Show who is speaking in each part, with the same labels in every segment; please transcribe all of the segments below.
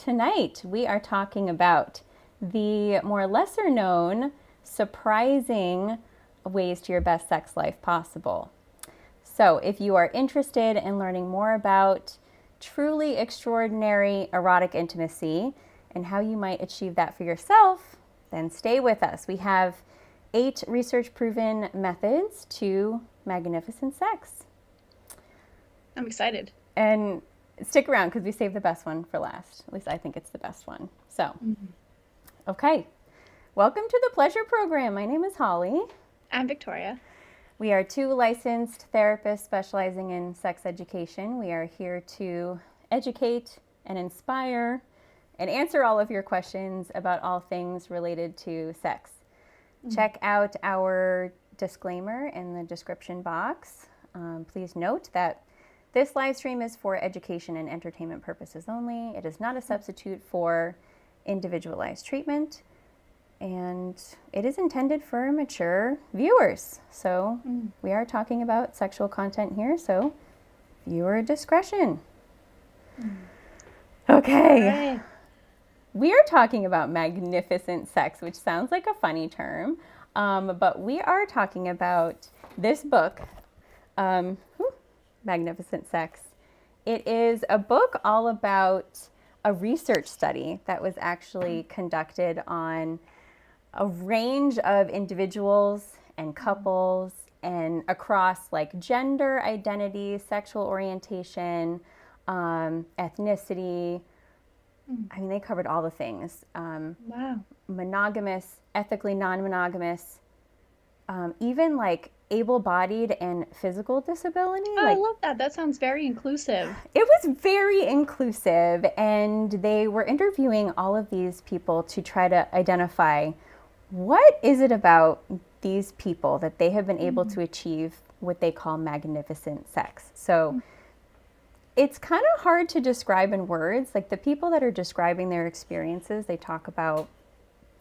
Speaker 1: tonight we are talking about the more lesser known, surprising ways to your best sex life possible. So if you are interested in learning more about truly extraordinary erotic intimacy and how you might achieve that for yourself, then stay with us. We have 8 research-proven methods to magnificent sex.
Speaker 2: I'm excited.
Speaker 1: And stick around because we saved the best one for last. At least I think it's the best one. So, okay. Welcome to the Pleasure Program. My name is Holly.
Speaker 2: I'm Victoria.
Speaker 1: We are 2 licensed therapists specializing in sex education. We are here to educate and inspire and answer all of your questions about all things related to sex. Check out our disclaimer in the description box. Please note that this live stream is for education and entertainment purposes only. It is not a substitute for individualized treatment, and it is intended for mature viewers. So we are talking about sexual content here, so viewer discretion. Okay.
Speaker 2: Right.
Speaker 1: We are talking about magnificent sex, which sounds like a funny term, but we are talking about this book, Magnificent Sex. It is a book all about a research study that was actually conducted on a range of individuals and couples and across like gender identity, sexual orientation, ethnicity. I mean, they covered all the things.
Speaker 2: Wow.
Speaker 1: Monogamous, ethically non-monogamous, even like able-bodied and physical disability.
Speaker 2: Oh, I love that. That sounds very inclusive.
Speaker 1: It was very inclusive, and they were interviewing all of these people to try to identify what is it about these people that they have been able to achieve what they call magnificent sex. So it's kind of hard to describe in words. Like the people that are describing their experiences, they talk about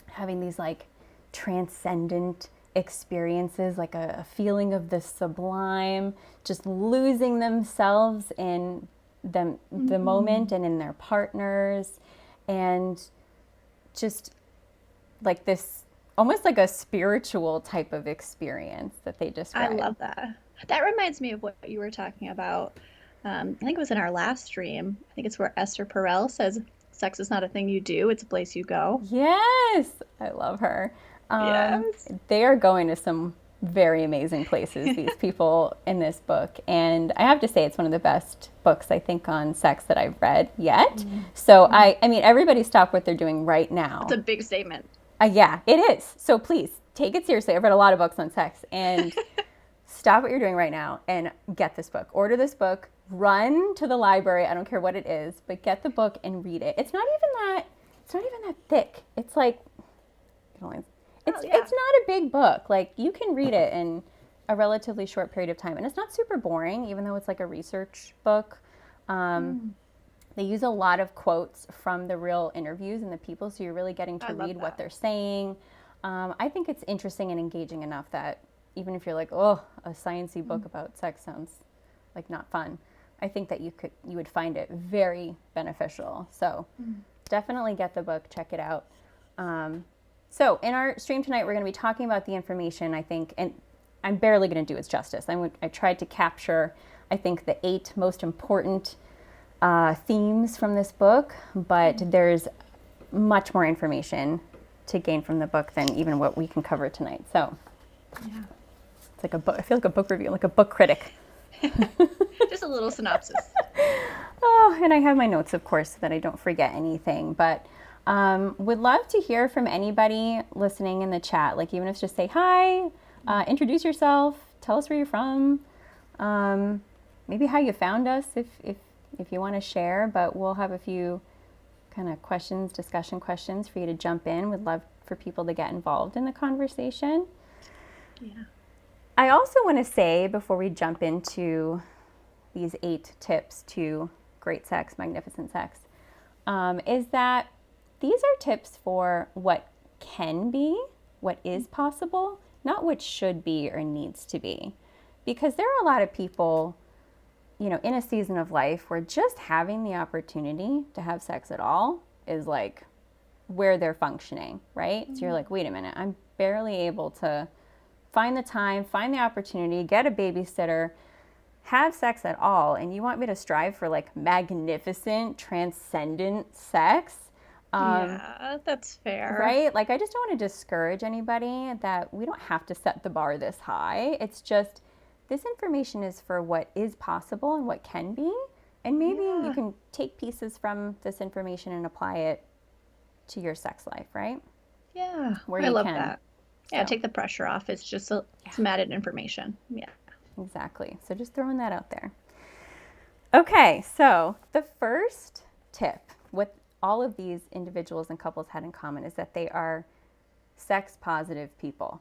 Speaker 1: having these like transcendent experiences, like a feeling of the sublime, just losing themselves in the moment and in their partners, and just like this almost like a spiritual type of experience that they describe.
Speaker 2: I love that. That reminds me of what you were talking about. I think it was in our last stream. I think it's where Esther Perel says, sex is not a thing you do, it's a place you go.
Speaker 1: Yes, I love her.
Speaker 2: Yes.
Speaker 1: They are going to some very amazing places, these people in this book. And I have to say, it's one of the best books, I think, on sex that I've read yet. So I mean, everybody stop what they're doing right now.
Speaker 2: It's a big statement.
Speaker 1: Yeah, it is. So please take it seriously. I've read a lot of books on sex, and stop what you're doing right now and get this book. Order this book. Run to the library. I don't care what it is, but get the book and read it. It's not even that thick. It's like, it's not a big book. Like you can read it in a relatively short period of time, and it's not super boring, even though it's like a research book. They use a lot of quotes from the real interviews and the people, so you're really getting to read what they're saying. I think it's interesting and engaging enough that even if you're like, oh, a sciencey book about sex sounds like not fun, I think that you would find it very beneficial. So definitely get the book, check it out. So in our stream tonight, we're going to be talking about the information, I think, and I'm barely going to do its justice. I tried to capture, I think, the 8 most important themes from this book, but there's much more information to gain from the book than even what we can cover tonight. So it's like a book. I feel like a book review, like a book critic.
Speaker 2: Just a little synopsis.
Speaker 1: Oh, and I have my notes, of course, so that I don't forget anything. But would love to hear from anybody listening in the chat. Like even if it's just say hi, introduce yourself, tell us where you're from, maybe how you found us if you want to share. But we'll have a few kind of questions, discussion questions for you to jump in. Would love for people to get involved in the conversation.
Speaker 2: Yeah.
Speaker 1: I also want to say before we jump into these 8 tips to great sex, magnificent sex, is that these are tips for what can be, what is possible, not what should be or needs to be. Because there are a lot of people, you know, in a season of life where just having the opportunity to have sex at all is like where they're functioning, right? So you're like, wait a minute, I'm barely able to find the time, find the opportunity, get a babysitter, have sex at all, and you want me to strive for like magnificent, transcendent sex?
Speaker 2: Yeah, that's fair.
Speaker 1: Right? Like, I just don't want to discourage anybody that we don't have to set the bar this high. It's just this information is for what is possible and what can be. And maybe you
Speaker 2: Yeah.
Speaker 1: can take pieces from this information and apply it to your sex life, right?
Speaker 2: Yeah,
Speaker 1: Where
Speaker 2: I
Speaker 1: you
Speaker 2: love
Speaker 1: can.
Speaker 2: that. Yeah,
Speaker 1: So,
Speaker 2: take the pressure off. It's just some added information. Yeah.
Speaker 1: exactly. So, just throwing that out there. Okay, so the first tip, what all of these individuals and couples had in common is that they are sex positive people.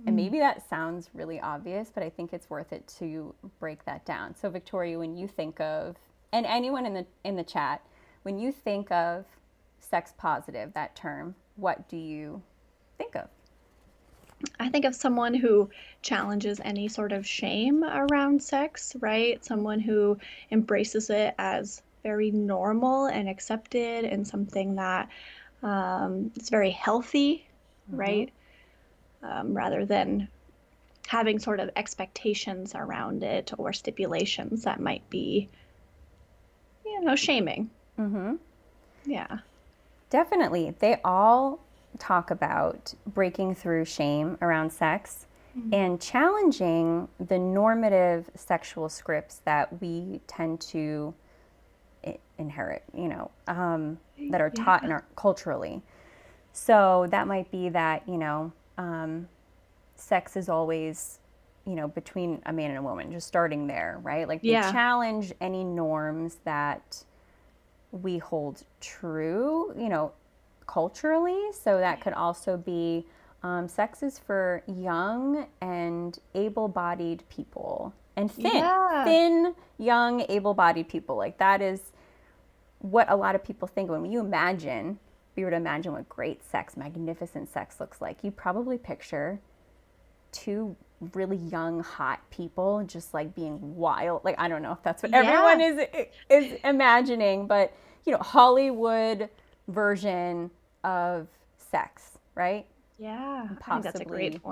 Speaker 1: And maybe that sounds really obvious, but I think it's worth it to break that down. So Victoria, when you think of, and anyone in the chat, when you think of sex positive, that term, what do you think of?
Speaker 2: I think of someone who challenges any sort of shame around sex, right? Someone who embraces it as very normal and accepted and something that is very healthy, right? Rather than having sort of expectations around it or stipulations that might be, shaming. Yeah.
Speaker 1: Definitely. They all talk about breaking through shame around sex and challenging the normative sexual scripts that we tend to inherit, that are taught in
Speaker 2: Yeah.
Speaker 1: our culturally. So that might be that, sex is always, between a man and a woman, just starting there, right? Like they
Speaker 2: Yeah.
Speaker 1: challenge any norms that we hold true, culturally. So that could also be sex is for young and able bodied people and
Speaker 2: Yeah.
Speaker 1: thin, young, able bodied people. Like that is what a lot of people think when you imagine, if you were to imagine what great sex, magnificent sex looks like, you probably picture two really young, hot people just like being wild. Like I don't know if that's what everyone
Speaker 2: Yeah.
Speaker 1: is imagining, but Hollywood version of sex, right?
Speaker 2: Yeah. I think that's a great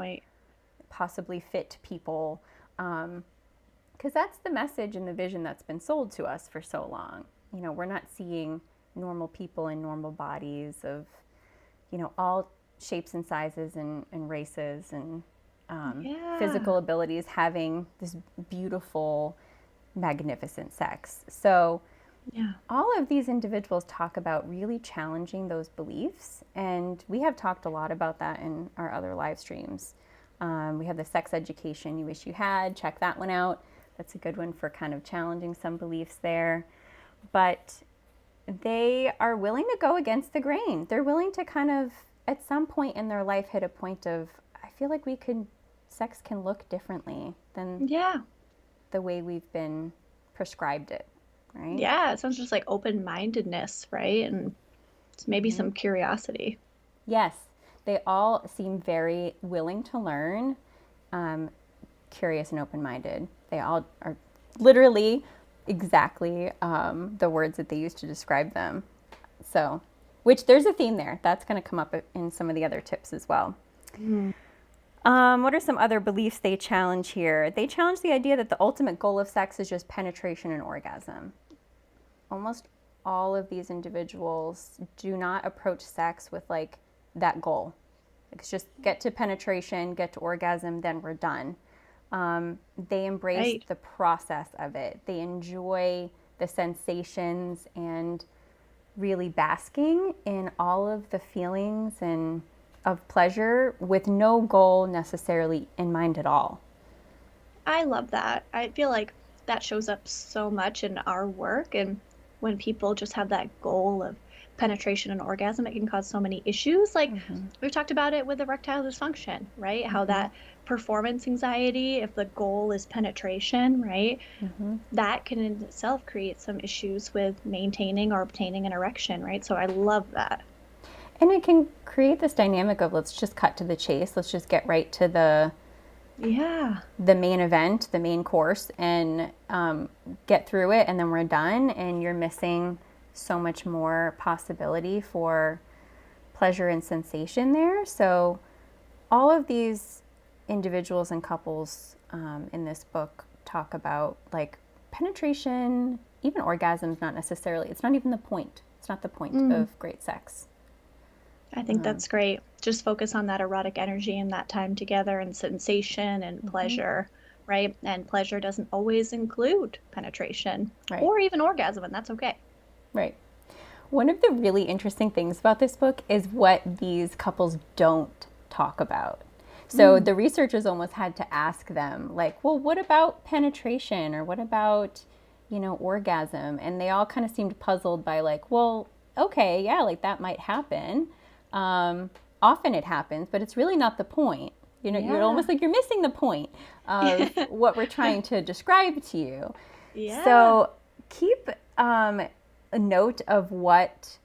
Speaker 1: Possibly
Speaker 2: point.
Speaker 1: fit people, because that's the message and the vision that's been sold to us for so long. We're not seeing normal people in normal bodies of, all shapes and sizes and races and
Speaker 2: Yeah.
Speaker 1: physical abilities having this beautiful, magnificent sex. So,
Speaker 2: Yeah.
Speaker 1: all of these individuals talk about really challenging those beliefs, and we have talked a lot about that in our other live streams. We have the sex education you wish you had. Check that one out. That's a good one for kind of challenging some beliefs there. But they are willing to go against the grain. They're willing to kind of, at some point in their life, hit a point of, I feel like sex can look differently than
Speaker 2: Yeah.
Speaker 1: the way we've been prescribed it, right?
Speaker 2: Yeah. It sounds just like open-mindedness, right? And maybe some curiosity.
Speaker 1: Yes, they all seem very willing to learn, curious and open-minded. They all are literally exactly the words that they use to describe them. So, which there's a theme there. That's going to come up in some of the other tips as well. What are some other beliefs they challenge here? They challenge the idea that the ultimate goal of sex is just penetration and orgasm. Almost all of these individuals do not approach sex with like that goal. It's just get to penetration, get to orgasm, then we're done. They embrace
Speaker 2: Right.
Speaker 1: the process of it. They enjoy the sensations and really basking in all of the feelings and of pleasure with no goal necessarily in mind at all.
Speaker 2: I love that. I feel like that shows up so much in our work. And when people just have that goal of penetration and orgasm, it can cause so many issues. Like we've talked about it with erectile dysfunction, right? How that performance anxiety, if the goal is penetration, right? That can in itself create some issues with maintaining or obtaining an erection, right? So I love that.
Speaker 1: And it can create this dynamic of let's just cut to the chase. Let's just get right to
Speaker 2: Yeah.
Speaker 1: the main event, the main course, and get through it, and then we're done. And you're missing so much more possibility for pleasure and sensation there. So all of these individuals and couples in this book talk about like penetration, even orgasms, not necessarily, it's not even the point. It's not the point of great sex.
Speaker 2: I think that's great. Just focus on that erotic energy and that time together and sensation and pleasure, right? And pleasure doesn't always include penetration or even orgasm, and that's okay.
Speaker 1: Right. One of the really interesting things about this book is what these couples don't talk about. So the researchers almost had to ask them, like, well, what about penetration, or what about, you know, orgasm? And they all kind of seemed puzzled by like, well, okay, yeah, like that might happen. Often it happens, but it's really not the point. You know, you're almost like you're missing the point of what we're trying to describe to you.
Speaker 2: Yeah.
Speaker 1: So keep a note of what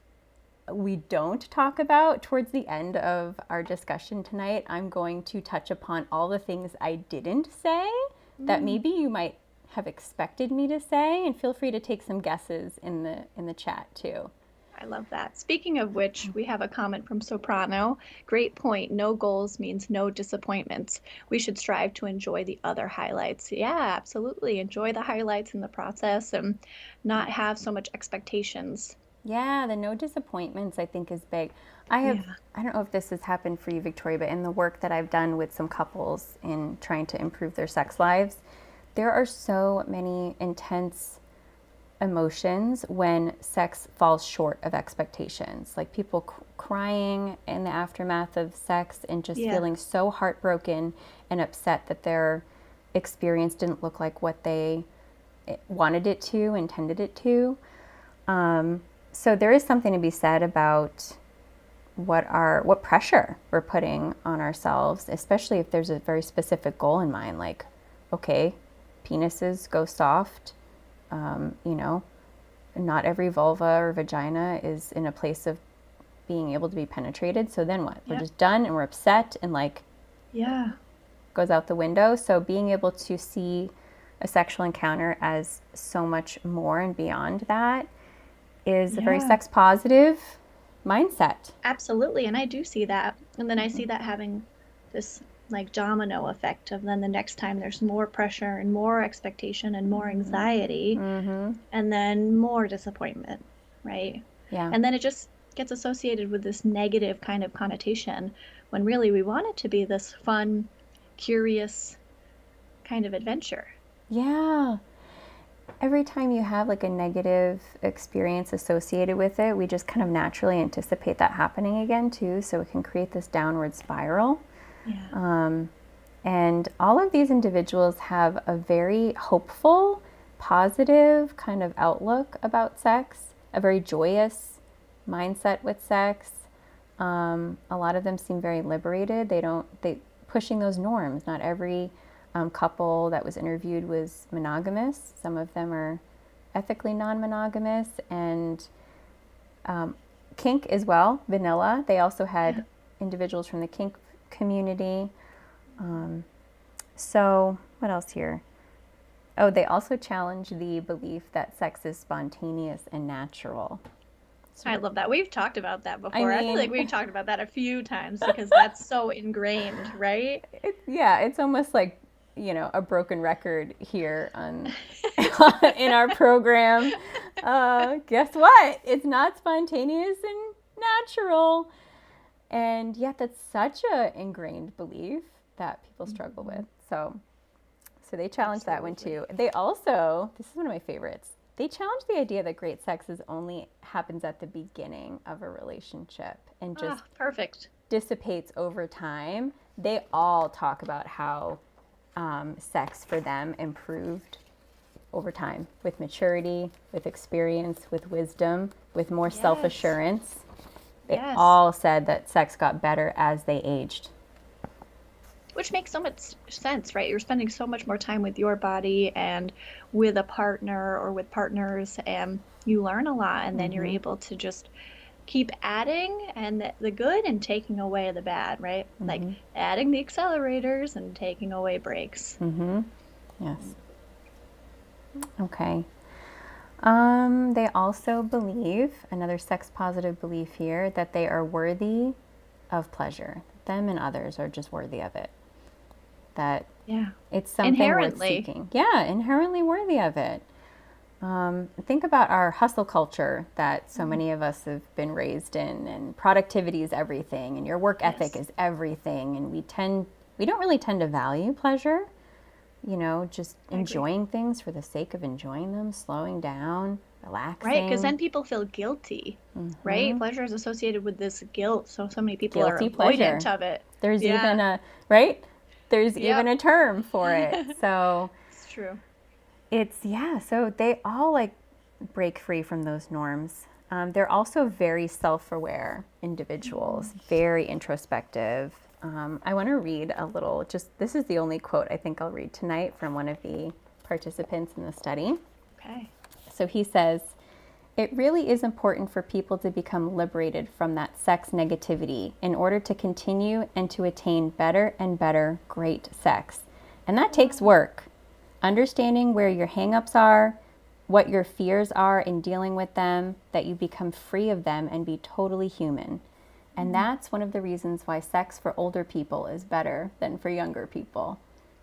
Speaker 1: we don't talk about towards the end of our discussion tonight. I'm going to touch upon all the things I didn't say that maybe you might have expected me to say, and feel free to take some guesses in the chat too.
Speaker 2: I love that. Speaking of which, we have a comment from Soprano. Great point. No goals means no disappointments. We should strive to enjoy the other highlights. Yeah, absolutely. Enjoy the highlights in the process and not have so much expectations.
Speaker 1: Yeah, the no disappointments I think is big. I don't know if this has happened for you, Victoria, but in the work that I've done with some couples in trying to improve their sex lives, there are so many intense emotions when sex falls short of expectations. Like people crying in the aftermath of sex and just feeling so heartbroken and upset that their experience didn't look like what they wanted it to, intended it to. So there is something to be said about what pressure we're putting on ourselves, especially if there's a very specific goal in mind, like, okay, penises go soft. You know, not every vulva or vagina is in a place of being able to be penetrated. So then what? We're just done and we're upset and like, goes out the window. So being able to see a sexual encounter as so much more and beyond that is a very sex positive mindset.
Speaker 2: Absolutely. And I do see that. And then I see that having this like domino effect of then the next time there's more pressure and more expectation and more anxiety and then more disappointment, right?
Speaker 1: Yeah.
Speaker 2: And then it just gets associated with this negative kind of connotation when really we want it to be this fun, curious kind of adventure.
Speaker 1: Yeah. Every time you have like a negative experience associated with it, we just kind of naturally anticipate that happening again too. So it can create this downward spiral. And all of these individuals have a very hopeful, positive kind of outlook about sex, a very joyous mindset with sex. A lot of them seem very liberated. They pushing those norms. Not every couple that was interviewed was monogamous. Some of them are ethically non-monogamous, and kink as well, vanilla. They also had individuals from the kink community. So what else here? Oh, they also challenge the belief that sex is spontaneous and natural. So
Speaker 2: I love that. We've talked about that before. I feel like we've talked about that a few times because that's so ingrained, right?
Speaker 1: It's almost like, you know, a broken record here on in our program. Guess what? It's not spontaneous and natural. And yet that's such an ingrained belief that people struggle with. So they challenge that one too. They also, this is one of my favorites, they challenge the idea that great sex only happens at the beginning of a relationship and just
Speaker 2: perfect
Speaker 1: dissipates over time. They all talk about how sex for them improved over time with maturity, with experience, with wisdom, with more self-assurance. They all said that sex got better as they aged.
Speaker 2: Which makes so much sense, right? You're spending so much more time with your body and with a partner or with partners, and you learn a lot, and then you're able to just keep adding and the good and taking away the bad, right? Like adding the accelerators and taking away brakes.
Speaker 1: Yes. Okay. They also believe, another sex positive belief here, that they are worthy of pleasure. Them and others are just worthy of it. That
Speaker 2: Yeah.
Speaker 1: it's something worth
Speaker 2: Inherently.
Speaker 1: seeking. Yeah, inherently worthy of it. Think about our hustle culture that so many of us have been raised in, and productivity is everything, and your work ethic
Speaker 2: Yes.
Speaker 1: is everything, and we don't really tend to value pleasure, just
Speaker 2: I agree.
Speaker 1: enjoying things for the sake of enjoying them, slowing down,
Speaker 2: Right, because
Speaker 1: relaxing.
Speaker 2: then people feel guilty, right? Pleasure is associated with this guilt, so many people are
Speaker 1: Guilty pleasure.
Speaker 2: avoidant of it.
Speaker 1: There's even
Speaker 2: Yeah.
Speaker 1: right? There's even
Speaker 2: Yep.
Speaker 1: a term for it. So
Speaker 2: It's true.
Speaker 1: so they all like break free from those norms. They're also very self aware individuals, very introspective. I want to read a little, this is the only quote I think I'll read tonight from one of the participants in the study.
Speaker 2: Okay.
Speaker 1: So he says, it really is important for people to become liberated from that sex negativity in order to continue and to attain better and better great sex. And that takes work. Understanding where your hangups are, what your fears are in dealing with them, that you become free of them and be totally human. And that's one of the reasons why sex for older people is better than for younger people.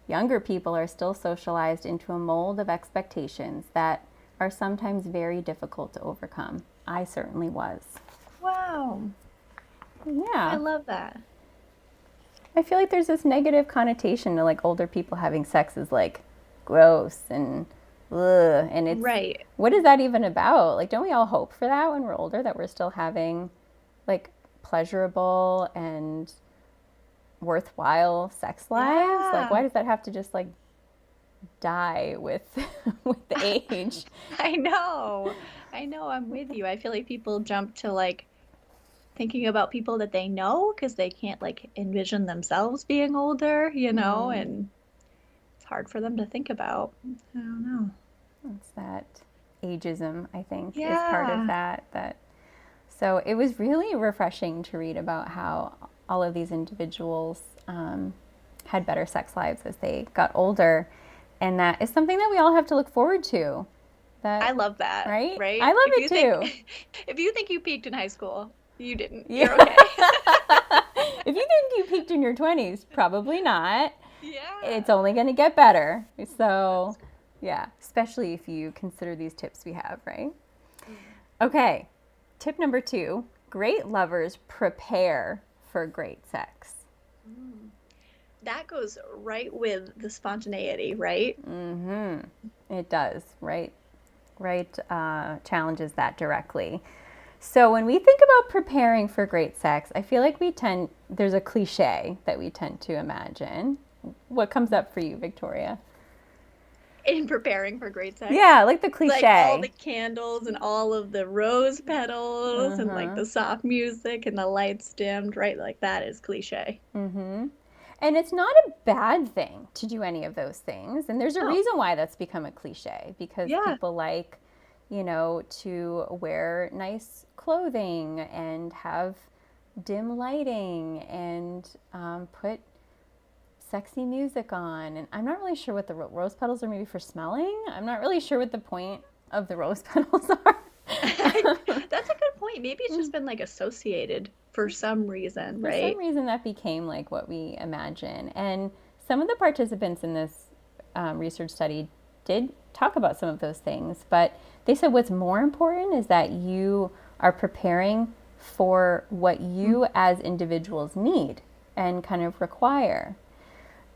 Speaker 1: Younger people are still socialized into a mold of expectations that are sometimes very difficult to overcome. I certainly was.
Speaker 2: Wow. I
Speaker 1: Yeah.
Speaker 2: love that.
Speaker 1: I feel like there's this negative connotation to like older people having sex is like gross and ugh. And
Speaker 2: Right.
Speaker 1: what is that even about? Like, don't we all hope for that when we're older, that we're still having like pleasurable and worthwhile sex lives? Like,
Speaker 2: Yeah.
Speaker 1: why does that have to just like die with with the age?
Speaker 2: I know. I know, I'm with you. I feel like people jump to like thinking about people that they know because they can't like envision themselves being older, and it's hard for them to think about. I don't know.
Speaker 1: It's that ageism, I think, is part of
Speaker 2: Yeah.
Speaker 1: that. So it was really refreshing to read about how all of these individuals had better sex lives as they got older, and that is something that we all have to look forward to.
Speaker 2: I
Speaker 1: That
Speaker 2: love that,
Speaker 1: right? I
Speaker 2: right?
Speaker 1: love it too.
Speaker 2: If you think you peaked in high school, you didn't.
Speaker 1: Yeah.
Speaker 2: You're okay.
Speaker 1: If you think you peaked in your 20s, probably not. It's
Speaker 2: Yeah.
Speaker 1: only going to get better. So, yeah, especially if you consider these tips we have, right?
Speaker 2: Mm.
Speaker 1: Okay, tip number 2, great lovers prepare for great sex.
Speaker 2: Mm. That goes right with the spontaneity, right?
Speaker 1: It does, right? Right, challenges that directly. So when we think about preparing for great sex, I feel like there's a cliche that we tend to imagine. What comes up for you, Victoria?
Speaker 2: In preparing for great sex.
Speaker 1: Yeah, like the
Speaker 2: Like all the
Speaker 1: cliche.
Speaker 2: candles and all of the rose petals and like the soft music and the lights dimmed, right? Like that is cliche.
Speaker 1: And it's not a bad thing to do any of those things. And there's a
Speaker 2: Oh,
Speaker 1: reason why that's become a cliche, because
Speaker 2: yeah.
Speaker 1: people like, to wear nice clothing and have dim lighting and put sexy music on. And I'm not really sure what the rose petals are, maybe for smelling. I'm not really sure what the point of the rose petals are.
Speaker 2: That's a good point. Maybe it's just been like associated for some reason,
Speaker 1: For some
Speaker 2: right?
Speaker 1: reason, that became like what we imagine. And some of the participants in this research study did talk about some of those things, but they said what's more important is that you are preparing for what you as individuals need and kind of require.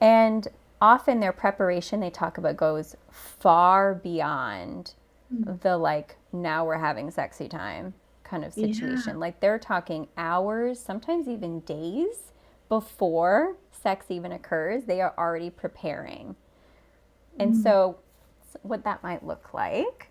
Speaker 1: And often their preparation, they talk about, goes far beyond
Speaker 2: Mm.
Speaker 1: the like, now we're having sexy time kind of
Speaker 2: Yeah.
Speaker 1: situation. Like they're talking hours, sometimes even days before sex even occurs, they are already preparing. And
Speaker 2: Mm.
Speaker 1: so, what that might look like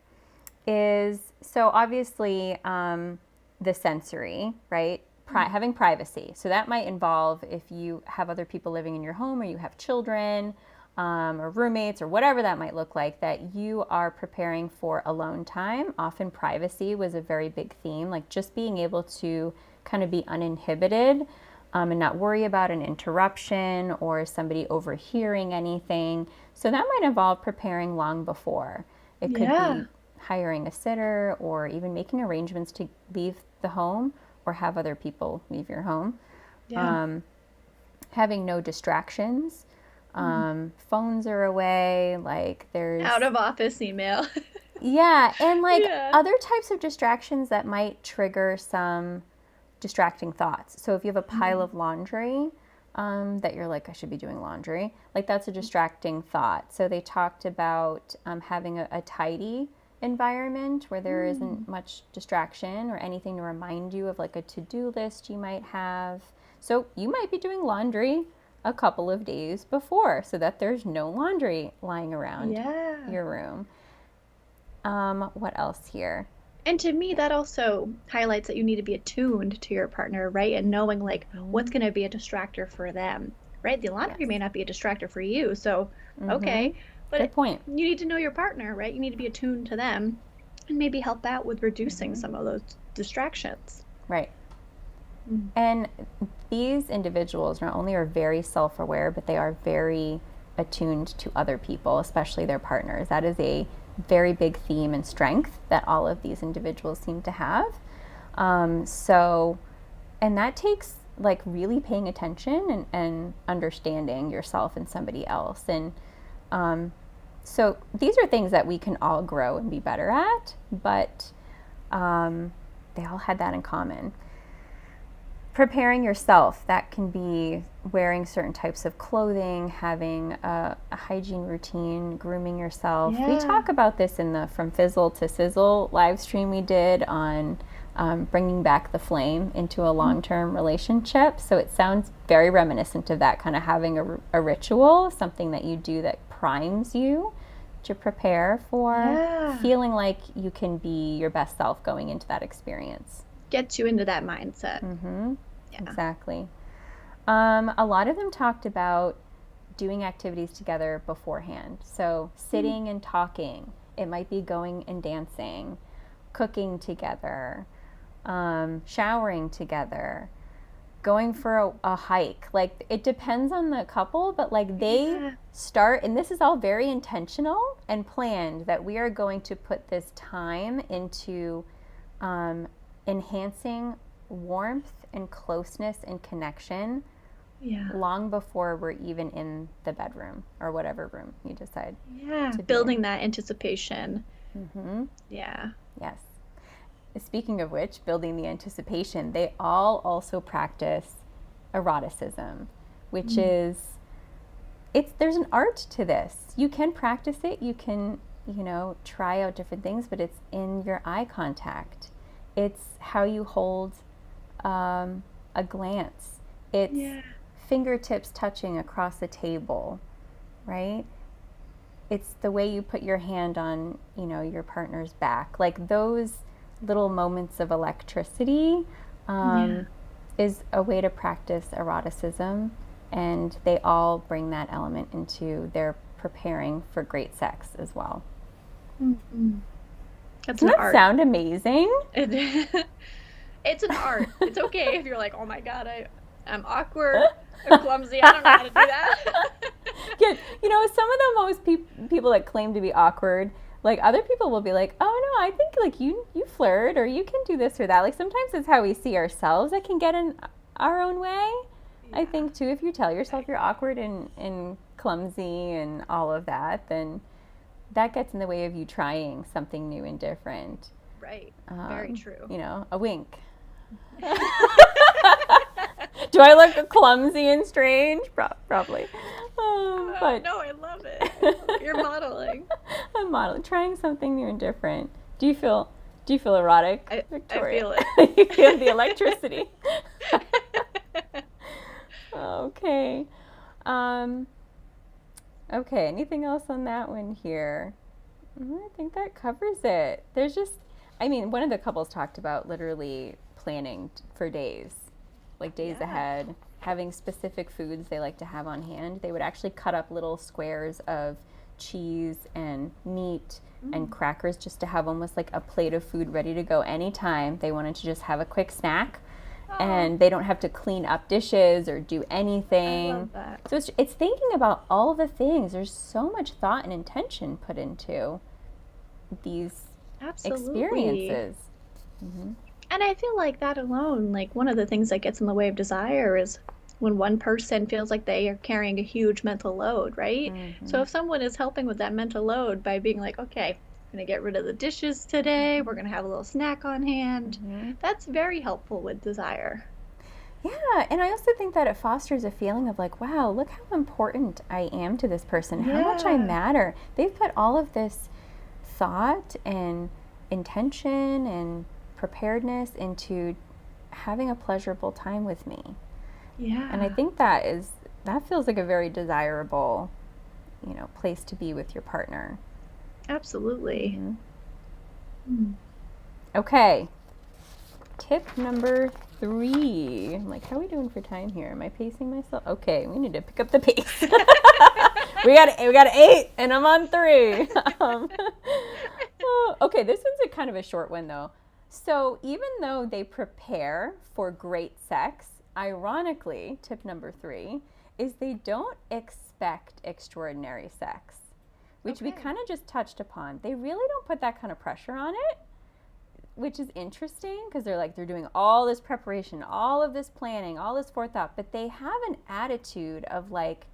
Speaker 1: is, so obviously, the sensory, right? Having privacy. So that might involve, if you have other people living in your home or you have children, or roommates or whatever that might look like, that you are preparing for alone time. Often privacy was a very big theme, like just being able to kind of be uninhibited, and not worry about an interruption or somebody overhearing anything. So that might involve preparing long before. It could
Speaker 2: Yeah.
Speaker 1: be hiring a sitter or even making arrangements to leave the home or have other people leave your home.
Speaker 2: Yeah.
Speaker 1: Having no distractions. Phones are away, like there's...
Speaker 2: Out of office email.
Speaker 1: Yeah, and like
Speaker 2: Yeah.
Speaker 1: other types of distractions that might trigger some distracting thoughts. So if you have a pile of laundry, that you're like, I should be doing laundry, like that's a distracting thought. So they talked about having a tidy environment where there isn't much distraction or anything to remind you of like a to-do list you might have. So you might be doing laundry a couple of days before so that there's no laundry lying around
Speaker 2: Yeah.
Speaker 1: your room. What else here?
Speaker 2: And to me, that also highlights that you need to be attuned to your partner, right? And knowing like what's going to be a distractor for them, right? The laundry may not be a distractor for you. So, okay. But
Speaker 1: Good point.
Speaker 2: you need to know your partner, right? You need to be attuned to them and maybe help out with reducing some of those distractions.
Speaker 1: Right. And these individuals not only are very self-aware, but they are very attuned to other people, especially their partners. That is a very big theme and strength that all of these individuals seem to have. And that takes like really paying attention and understanding yourself and somebody else. And so these are things that we can all grow and be better at, but they all had that in common. Preparing yourself, that can be wearing certain types of clothing, having a hygiene routine, grooming yourself.
Speaker 2: Yeah.
Speaker 1: We talk about this in the From Fizzle to Sizzle live stream we did on bringing back the flame into a long-term relationship. So it sounds very reminiscent of that, kind of having a ritual, something that you do that primes you to prepare for feeling like you can be your best self going into that experience.
Speaker 2: Gets you into that mindset.
Speaker 1: Yeah. Exactly. A lot of them talked about doing activities together beforehand. So sitting and talking. It might be going and dancing, cooking together, showering together, going for a hike. Like it depends on the couple, but like they start, and this is all very intentional and planned, that we are going to put this time into enhancing warmth and closeness and connection long before we're even in the bedroom or whatever room you decide to
Speaker 2: building that anticipation.
Speaker 1: Yes. Speaking of which, building the anticipation, they all also practice eroticism, which is, there's an art to this. You can practice it, you can, try out different things, but it's in your eye contact. It's how you hold a glance. It's fingertips touching across the table, right? It's the way you put your hand on, your partner's back. Like those little moments of electricity is a way to practice eroticism, and they all bring that element into their preparing for great sex as well. Doesn't that sound amazing?
Speaker 2: It's an art. It's okay if you're like, oh my God, I'm awkward, I'm clumsy, I don't know how to do that.
Speaker 1: Some of the most people that claim to be awkward, like other people will be like, oh no, I think like you flirt or you can do this or that. Like sometimes it's how we see ourselves that can get in our own way. I think too, if you tell yourself you're awkward and clumsy and all of that, then that gets in the way of you trying something new and different.
Speaker 2: Right. Very true.
Speaker 1: A wink. Do I look clumsy and strange? Probably. But
Speaker 2: no, I love it. You're modeling.
Speaker 1: I'm modeling, trying something new and different. Do you feel erotic, Victoria?
Speaker 2: I feel it.
Speaker 1: You feel the electricity. Okay. Okay, anything else on that one here? I think that covers it. There's just, one of the couples talked about literally planning for days, like days ahead, having specific foods they like to have on hand. They would actually cut up little squares of cheese and meat and crackers just to have almost like a plate of food ready to go anytime they wanted to just have a quick snack. And they don't have to clean up dishes or do anything.
Speaker 2: I love that.
Speaker 1: So it's thinking about all the things. There's so much thought and intention put into these
Speaker 2: Absolutely.
Speaker 1: experiences. Mm-hmm.
Speaker 2: And I feel like that alone, like one of the things that gets in the way of desire is when one person feels like they are carrying a huge mental load, right? So
Speaker 1: Mm-hmm.
Speaker 2: if someone is helping with that mental load by being like, okay, I'm going to get rid of the dishes today, we're going to have a little snack on hand,
Speaker 1: Mm-hmm.
Speaker 2: that's very helpful with desire.
Speaker 1: Yeah, and I also think that it fosters a feeling of like, wow, look how important I am to this person, how much I
Speaker 2: Yeah.
Speaker 1: matter. They've put all of this thought and intention and preparedness into having a pleasurable time with me. And I
Speaker 2: Yeah.
Speaker 1: think that feels like a very desirable, place to be with your partner.
Speaker 2: Absolutely.
Speaker 1: Mm-hmm.
Speaker 2: Mm.
Speaker 1: Okay, tip number 3. I'm like, how are we doing for time here? Am I pacing myself? Okay, we need to pick up the pace. we got 8, and I'm on 3. Okay, this one's a kind of a short one though. So even though they prepare for great sex, ironically, tip number 3 is they don't expect extraordinary sex, which we
Speaker 2: Okay.
Speaker 1: kind of just touched upon. They really don't put that kind of pressure on it, which is interesting because they're doing all this preparation, all of this planning, all this forethought, but they have an attitude of like,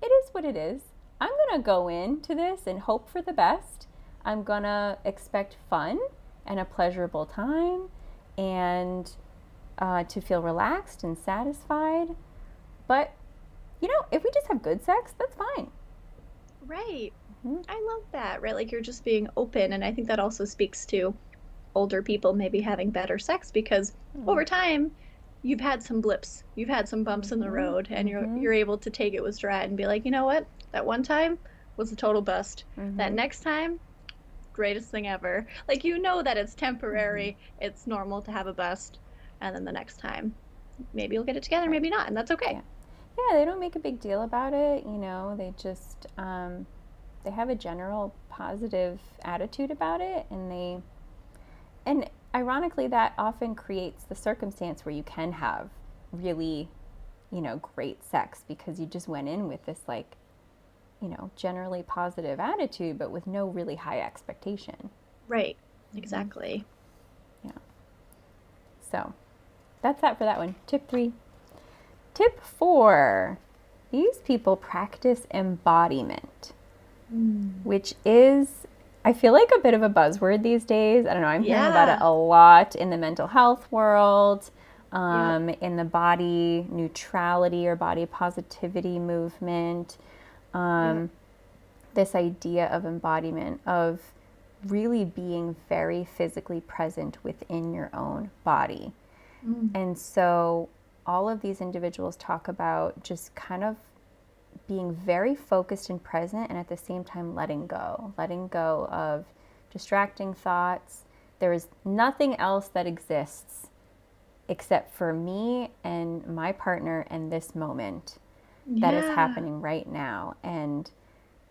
Speaker 1: it is what it is. I'm going to go into this and hope for the best. I'm going to expect fun and a pleasurable time and to feel relaxed and satisfied. But, if we just have good sex, that's fine.
Speaker 2: Right.
Speaker 1: Mm-hmm.
Speaker 2: I love that, right? Like you're just being open. And I think that also speaks to older people maybe having better sex because over time you've had some blips, you've had some bumps in the
Speaker 1: Mm-hmm.
Speaker 2: road, and you're
Speaker 1: Mm-hmm.
Speaker 2: you're able to take it with stride and be like, you know what? That one time was a total bust. That
Speaker 1: Mm-hmm.
Speaker 2: next time, greatest thing ever. Like you know that it's
Speaker 1: Mm-hmm.
Speaker 2: temporary, it's normal to have a bust, and then the next time maybe you'll get it together,
Speaker 1: Right.
Speaker 2: maybe not, and that's okay.
Speaker 1: Yeah. Yeah, they don't make a big deal about it. They just they have a general positive attitude about it, and ironically, that often creates the circumstance where you can have really, great sex because you just went in with this like, generally positive attitude, but with no really high expectation.
Speaker 2: Right.
Speaker 1: Mm-hmm.
Speaker 2: Exactly.
Speaker 1: Yeah. So that's that for that one. Tip 3. Tip 4. These people practice embodiment, which is, I feel like, a bit of a buzzword these days. I don't know, I'm hearing about it
Speaker 2: Yeah.
Speaker 1: a lot in the mental health world,
Speaker 2: Yep.
Speaker 1: in the body neutrality or body positivity movement.
Speaker 2: Yep.
Speaker 1: This idea of embodiment, of really being very physically present within your own body.
Speaker 2: Mm.
Speaker 1: And so all of these individuals talk about just kind of being very focused and present, and at the same time letting go of distracting thoughts. There is nothing else that exists except for me and my partner and this moment that is
Speaker 2: Yeah.
Speaker 1: happening right now. And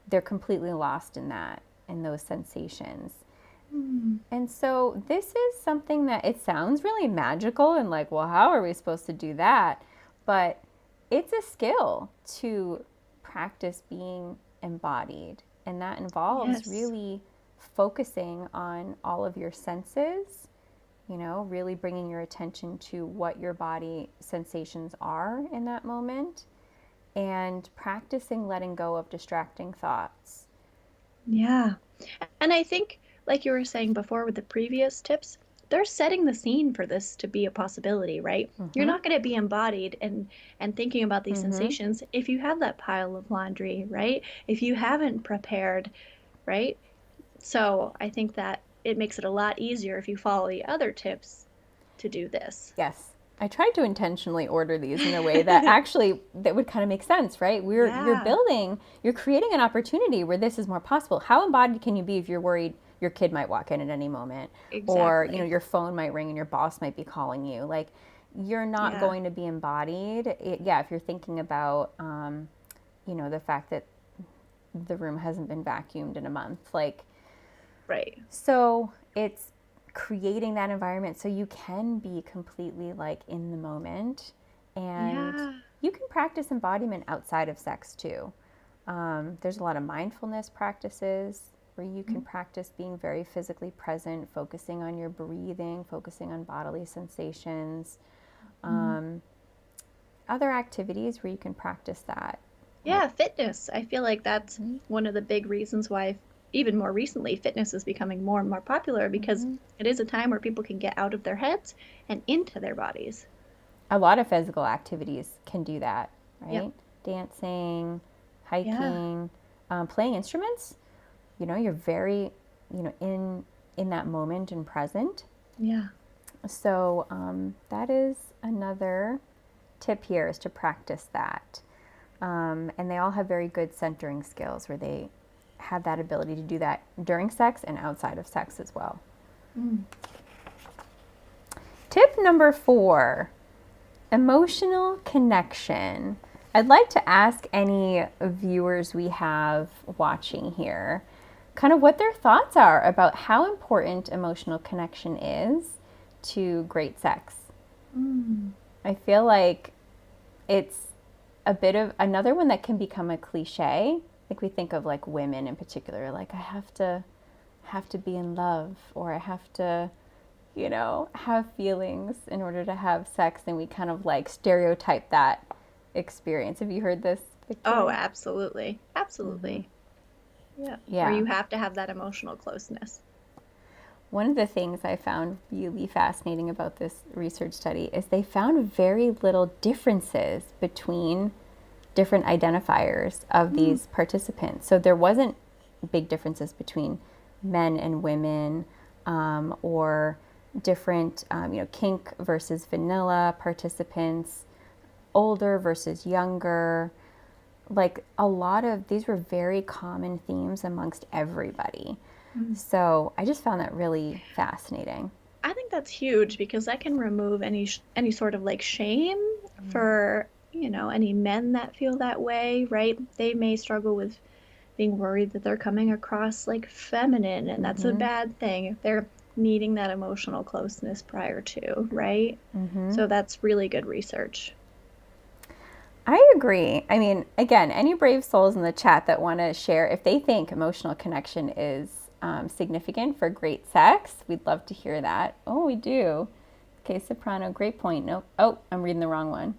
Speaker 1: they're completely lost in that, in those sensations.
Speaker 2: Mm.
Speaker 1: And so this is something that it sounds really magical and like, well, how are we supposed to do that? But it's a skill to practice being embodied. And that involves
Speaker 2: Yes.
Speaker 1: really focusing on all of your senses, really bringing your attention to what your body sensations are in that moment and practicing letting go of distracting thoughts.
Speaker 2: Yeah. And I think, like you were saying before with the previous tips, they're setting the scene for this to be a possibility, right? You're
Speaker 1: Mm-hmm.
Speaker 2: not going to be embodied and thinking about these
Speaker 1: Mm-hmm.
Speaker 2: sensations if you have that pile of laundry, right? If you haven't prepared, right? So I think that it makes it a lot easier if you follow the other tips to do this.
Speaker 1: Yes. I tried to intentionally order these in a way that would kind of make sense, right?
Speaker 2: Yeah,
Speaker 1: You're creating an opportunity where this is more possible. How embodied can you be if you're worried your kid might walk in at any moment, or
Speaker 2: exactly.
Speaker 1: your phone might ring and your boss might be calling you? Like, you're not
Speaker 2: Yeah,
Speaker 1: going to be embodied. Yeah, if you're thinking about the fact that the room hasn't been vacuumed in a month, like,
Speaker 2: right.
Speaker 1: so it's creating that environment so you can be completely like in the moment, and
Speaker 2: Yeah.
Speaker 1: you can practice embodiment outside of sex too. There's a lot of mindfulness practices where you can practice being very physically present, focusing on your breathing, focusing on bodily sensations. Other activities where you can practice that.
Speaker 2: Yeah, fitness. I feel like that's one of the big reasons why, even more recently, fitness is becoming more and more popular because it is a time where people can get out of their heads and into their bodies.
Speaker 1: A lot of physical activities can do that, right?
Speaker 2: Yep.
Speaker 1: Dancing,
Speaker 2: Yeah.
Speaker 1: hiking, playing instruments. You know, you're very, in that moment and present.
Speaker 2: Yeah.
Speaker 1: So that is another tip here, is to practice that. And they all have very good centering skills where they have that ability to do that during sex and outside of sex as well. Tip number 4, emotional connection. I'd like to ask any viewers we have watching here kind of what their thoughts are about how important emotional connection is to great sex. I feel like it's a bit of another one that can become a cliche. Like we think of like women in particular, like I have to be in love, or I have to, have feelings in order to have sex, and we kind of like stereotype that experience. Have you heard this, Victoria?
Speaker 2: Oh, absolutely. Absolutely. Yeah.
Speaker 1: Yeah.
Speaker 2: Where you have to have that emotional closeness.
Speaker 1: One of the things I found really fascinating about this research study is they found very little differences between different identifiers of these participants. So there wasn't big differences between men and women, or different, kink versus vanilla participants, older versus younger. Like a lot of these were very common themes amongst everybody. So I just found that really fascinating.
Speaker 2: I think that's huge because that can remove any sort of like shame for, any men that feel that way, right? They may struggle with being worried that they're coming across like feminine, and that's a bad thing if they're needing that emotional closeness prior to, right? So that's really good research.
Speaker 1: I agree. I mean, again, any brave souls in the chat that want to share if they think emotional connection is significant for great sex, we'd love to hear that. Oh, we do. Okay, soprano, great point. Nope. Oh, I'm reading the wrong one.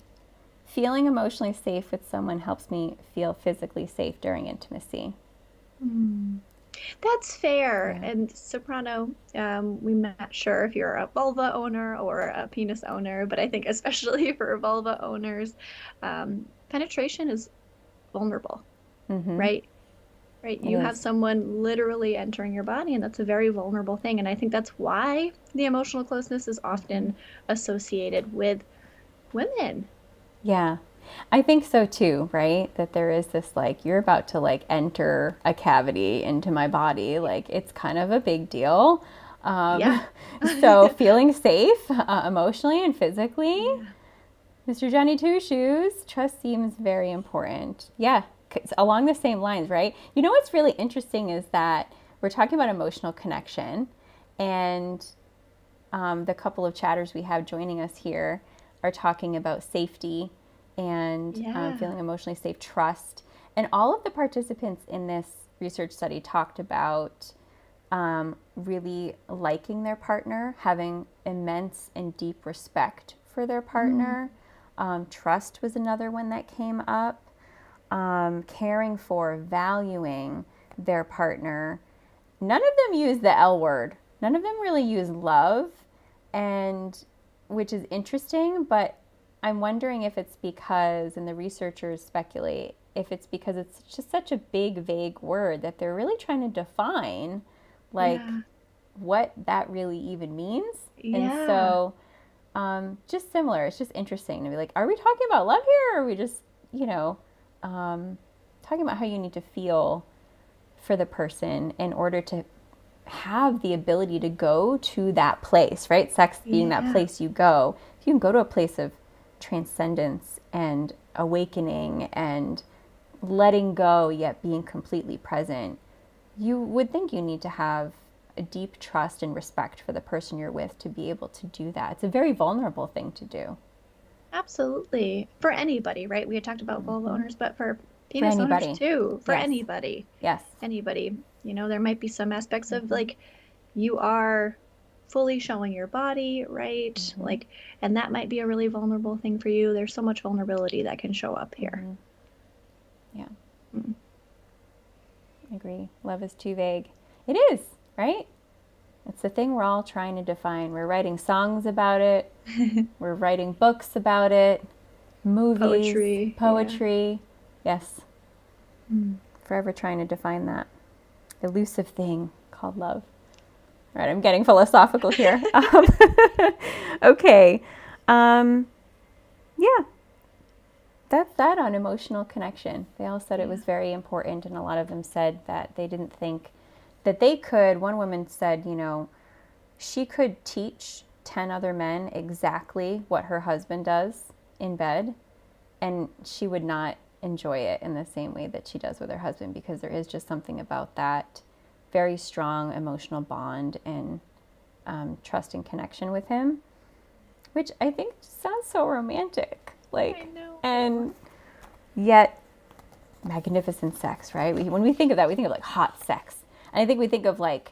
Speaker 1: Feeling emotionally safe with someone helps me feel physically safe during intimacy.
Speaker 2: That's fair. Yeah. And soprano, we're not sure if you're a vulva owner or a penis owner, but I think especially for vulva owners, penetration is vulnerable, right? Right. You have someone literally entering your body, and that's a very vulnerable thing. And I think that's why the emotional closeness is often associated with women.
Speaker 1: Yeah, I think so too, right? That there is this like, you're about to like enter a cavity into my body. Like it's kind of a big deal. So feeling safe emotionally and physically. Yeah. Mr. Johnny Two Shoes, trust seems very important. Yeah. Along the same lines, right? You know what's really interesting is that we're talking about emotional connection, and the couple of chatters we have joining us here are talking about safety and feeling emotionally safe, trust. And all of the participants in this research study talked about really liking their partner, having immense and deep respect for their partner. Trust was another one that came up. Caring for, valuing their partner. None of them use the L word. None of them really use love, and which is interesting, but I'm wondering if it's because, and the researchers speculate, if it's because it's just such a big, vague word that they're really trying to define like what that really even means. Yeah. And so just similar, it's just interesting to be like, are we talking about love here, or are we just, talking about how you need to feel for the person in order to have the ability to go to that place, right? Sex being that place you go. If you can go to a place of transcendence and awakening and letting go, yet being completely present, you would think you need to have a deep trust and respect for the person you're with to be able to do that. It's a very vulnerable thing to do.
Speaker 2: Absolutely. For anybody, right? We had talked about vulva owners, but for penis owners
Speaker 1: anybody.
Speaker 2: too, for
Speaker 1: Yes.
Speaker 2: anybody.
Speaker 1: Yes.
Speaker 2: Anybody. There might be some aspects of like you are fully showing your body, right? Like, and that might be a really vulnerable thing for you. There's so much vulnerability that can show up here.
Speaker 1: Yeah.
Speaker 2: Mm.
Speaker 1: I agree. Love is too vague. It is, right? It's the thing we're all trying to define. We're writing songs about it. We're writing books about it. Movies, poetry. Yeah. Yes. Forever trying to define that elusive thing called love. All right, I'm getting philosophical here. Okay. Yeah. That's that on emotional connection. They all said it was very important, and a lot of them said that they didn't think that they could. One woman said, she could teach 10 other men exactly what her husband does in bed, and she would not enjoy it in the same way that she does with her husband, because there is just something about that very strong emotional bond and trust and connection with him, which I think sounds so romantic. Like, I know. And yet magnificent sex, right? When we think of that, we think of like hot sex. And I think we think of like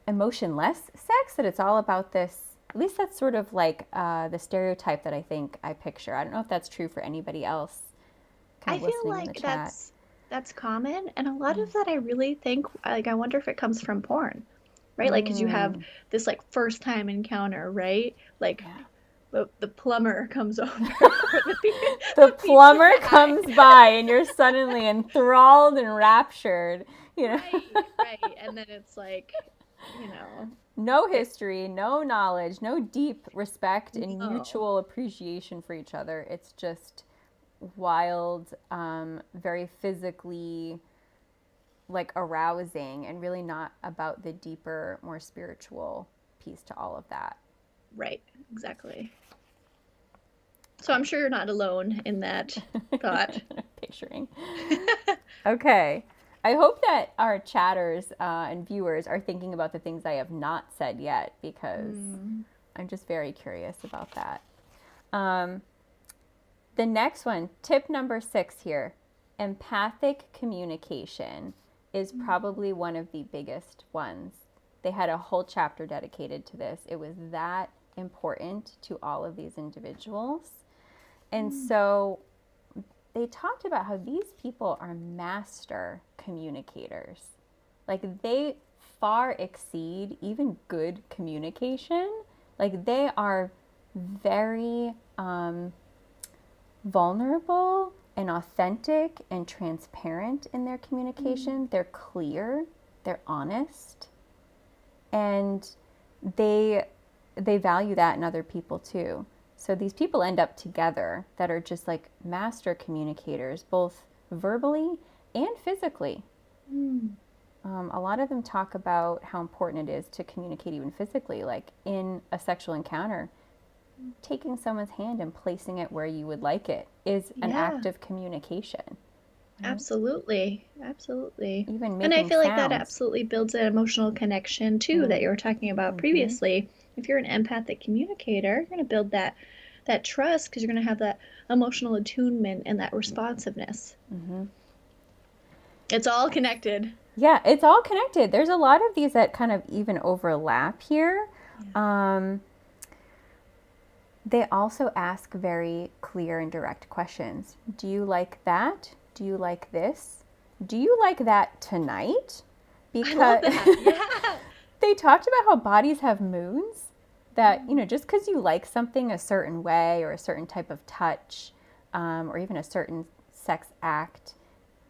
Speaker 1: emotionless sex, that it's all about this, at least that's sort of like the stereotype that I think I picture. I don't know if that's true for anybody else.
Speaker 2: I feel like that's common. And a lot of that I really think, like, I wonder if it comes from porn, right? Like, because you have this like first time encounter, right? Like, the plumber comes over.
Speaker 1: The plumber comes by and you're suddenly enthralled and raptured.
Speaker 2: Right. And then it's like,
Speaker 1: no history, no knowledge, no deep respect and mutual appreciation for each other. It's just wild, very physically like arousing, and really not about the deeper, more spiritual piece to all of that.
Speaker 2: Right, exactly. So I'm sure you're not alone in that thought.
Speaker 1: Picturing. Okay. I hope that our chatters and viewers are thinking about the things I have not said yet, because I'm just very curious about that. The next one, tip number 6 here, empathic communication is probably one of the biggest ones. They had a whole chapter dedicated to this. It was that important to all of these individuals. And so they talked about how these people are master communicators. Like, they far exceed even good communication. Like, they are very vulnerable and authentic and transparent in their communication. They're clear, they're honest, and they value that in other people too. So these people end up together that are just like master communicators, both verbally and physically. A lot of them talk about how important it is to communicate even physically, like in a sexual encounter. Taking someone's hand and placing it where you would like it is an act of communication. Right?
Speaker 2: Absolutely.
Speaker 1: Even making
Speaker 2: and I feel
Speaker 1: sounds.
Speaker 2: like that absolutely builds an emotional connection too, that you were talking about previously. If you're an empathic communicator, you're going to build that trust, because you're going to have that emotional attunement and that responsiveness. It's all connected.
Speaker 1: Yeah, it's all connected. There's a lot of these that kind of even overlap here. They also ask very clear and direct questions. Do you like that? Do you like this? Do you like that tonight? Because
Speaker 2: I love that.
Speaker 1: they talked about how bodies have moods, that, just because you like something a certain way or a certain type of touch, or even a certain sex act,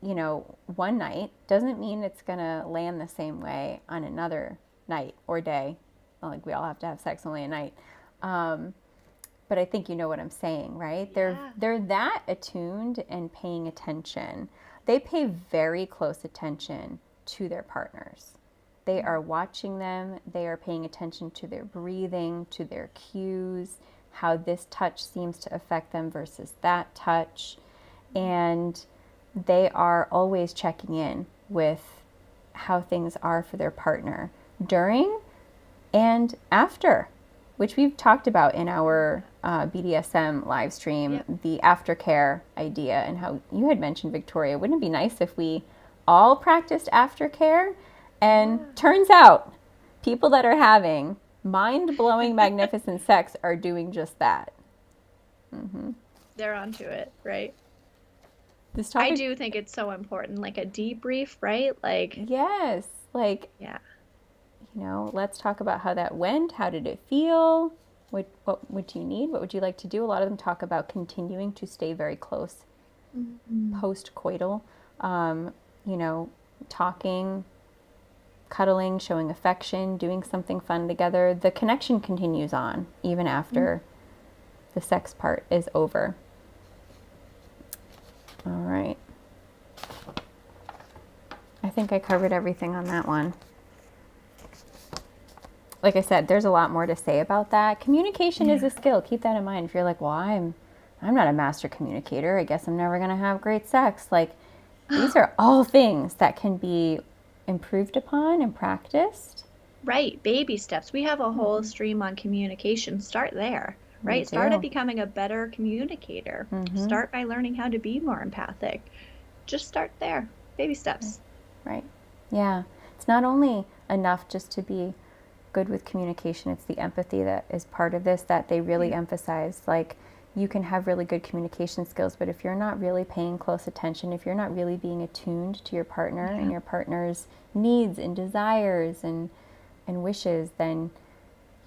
Speaker 1: one night doesn't mean it's going to land the same way on another night or day. Not like we all have to have sex only a night. But I think you know what I'm saying, right?
Speaker 2: Yeah.
Speaker 1: They're that attuned and paying attention. They pay very close attention to their partners. They are watching them. They are paying attention to their breathing, to their cues, how this touch seems to affect them versus that touch. And they are always checking in with how things are for their partner during and after. which we've talked about in our BDSM live stream,
Speaker 2: Yep.
Speaker 1: the aftercare idea, and how you had mentioned, Victoria, wouldn't it be nice if we all practiced aftercare? And turns out people that are having mind-blowing, magnificent sex are doing just that.
Speaker 2: They're onto it, right?
Speaker 1: This
Speaker 2: I
Speaker 1: topic,
Speaker 2: do think it's so important, like a debrief, right? Like,
Speaker 1: yes, like,
Speaker 2: yeah.
Speaker 1: let's talk about how that went. How did it feel? What would you need? What would you like to do? A lot of them talk about continuing to stay very close post-coital, talking, cuddling, showing affection, doing something fun together. The connection continues on even after the sex part is over. All right. I think I covered everything on that one. Like I said, there's a lot more to say about that. Communication is a skill. Keep that in mind. If you're like, well, I'm not a master communicator, I guess I'm never going to have great sex. Like, these are all things that can be improved upon and practiced.
Speaker 2: Right, baby steps. We have a whole stream on communication. Start there,
Speaker 1: We
Speaker 2: right? Start at
Speaker 1: do.
Speaker 2: becoming a better communicator. Start by learning how to be more empathic. Just start there. Baby steps.
Speaker 1: Right. Yeah. It's not only enough just to be good with communication, it's the empathy that is part of this that they really emphasize. Like, you can have really good communication skills, but if you're not really paying close attention, if you're not really being attuned to your partner and your partner's needs and desires and wishes, then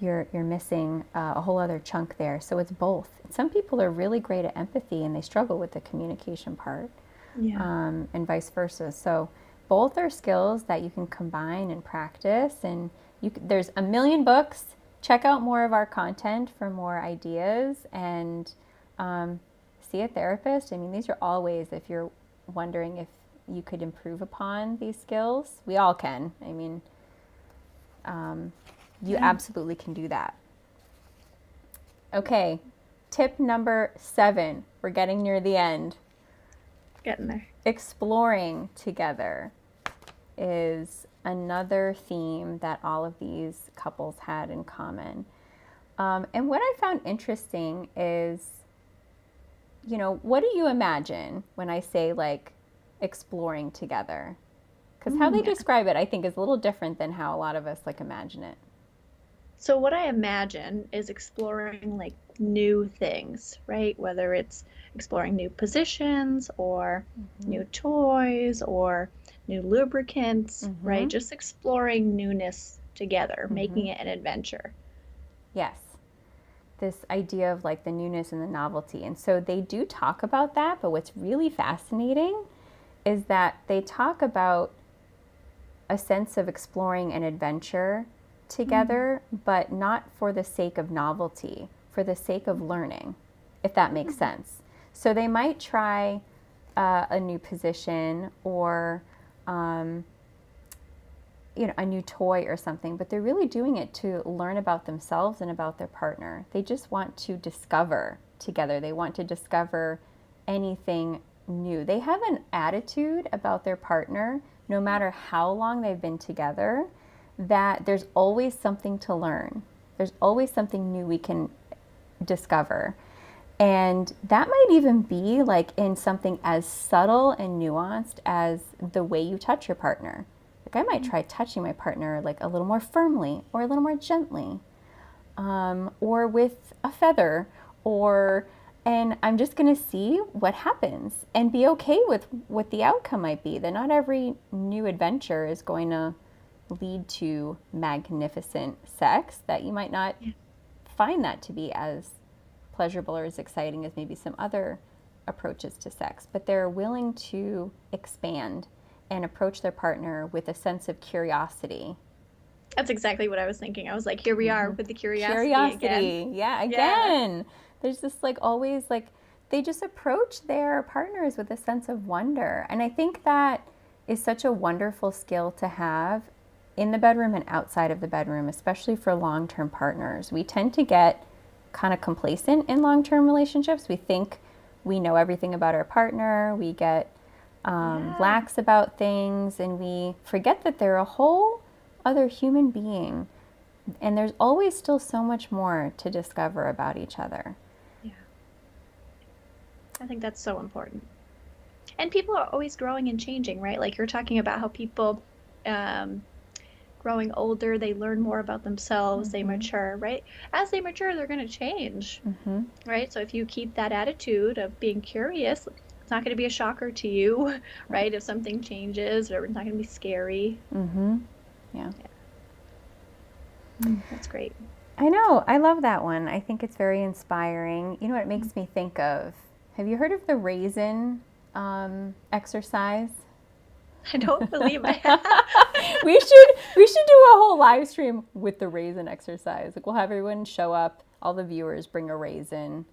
Speaker 1: you're missing a whole other chunk there. So it's both. Some people are really great at empathy and they struggle with the communication part, and vice versa. So both are skills that you can combine and practice. And there's a million books. Check out more of our content for more ideas, and see a therapist. I mean, these are all ways, if you're wondering if you could improve upon these skills. We all can. I mean, you absolutely can do that. Okay, tip number 7. We're getting near the end.
Speaker 2: Getting there.
Speaker 1: Exploring together is another theme that all of these couples had in common. And what I found interesting is, what do you imagine when I say like exploring together? Because how they describe it, I think, is a little different than how a lot of us like imagine it.
Speaker 2: So what I imagine is exploring like new things, right? Whether it's exploring new positions or new toys or new lubricants, right? Just exploring newness together, making it an adventure.
Speaker 1: Yes. This idea of like the newness and the novelty. And so they do talk about that, but what's really fascinating is that they talk about a sense of exploring an adventure together, but not for the sake of novelty, for the sake of learning, if that makes sense. So they might try a new position or a new toy or something, but they're really doing it to learn about themselves and about their partner. They just want to discover together. They want to discover anything new. They have an attitude about their partner, no matter how long they've been together, that there's always something to learn. There's always something new we can discover. And that might even be like in something as subtle and nuanced as the way you touch your partner. Like, I might try touching my partner like a little more firmly or a little more gently, or with a feather, and I'm just going to see what happens and be okay with what the outcome might be. That not every new adventure is going to lead to magnificent sex, that you might not find that to be as pleasurable or as exciting as maybe some other approaches to sex, but they're willing to expand and approach their partner with a sense of curiosity.
Speaker 2: That's exactly what I was thinking. I was like, here we are with the curiosity again.
Speaker 1: Yeah, again. There's this like always like they just approach their partners with a sense of wonder. And I think that is such a wonderful skill to have in the bedroom and outside of the bedroom, especially for long-term partners. We tend to get kind of complacent in long-term relationships. We think we know everything about our partner. We get lax about things, and we forget that they're a whole other human being And there's always still so much more to discover about each other.
Speaker 2: Yeah. I think that's so important. And people are always growing and changing, right? Like you're talking about how people growing older, they learn more about themselves, they mature, right? As they mature, they're going to change, right? So if you keep that attitude of being curious, it's not going to be a shocker to you, right? If something changes, or it's not going to be scary.
Speaker 1: Yeah.
Speaker 2: That's great.
Speaker 1: I know. I love that one. I think it's very inspiring. You know what it makes me think of? Have you heard of the raisin exercise?
Speaker 2: I don't believe I have.
Speaker 1: we should do a whole live stream with the raisin exercise. Like we'll have everyone show up, all the viewers bring a raisin.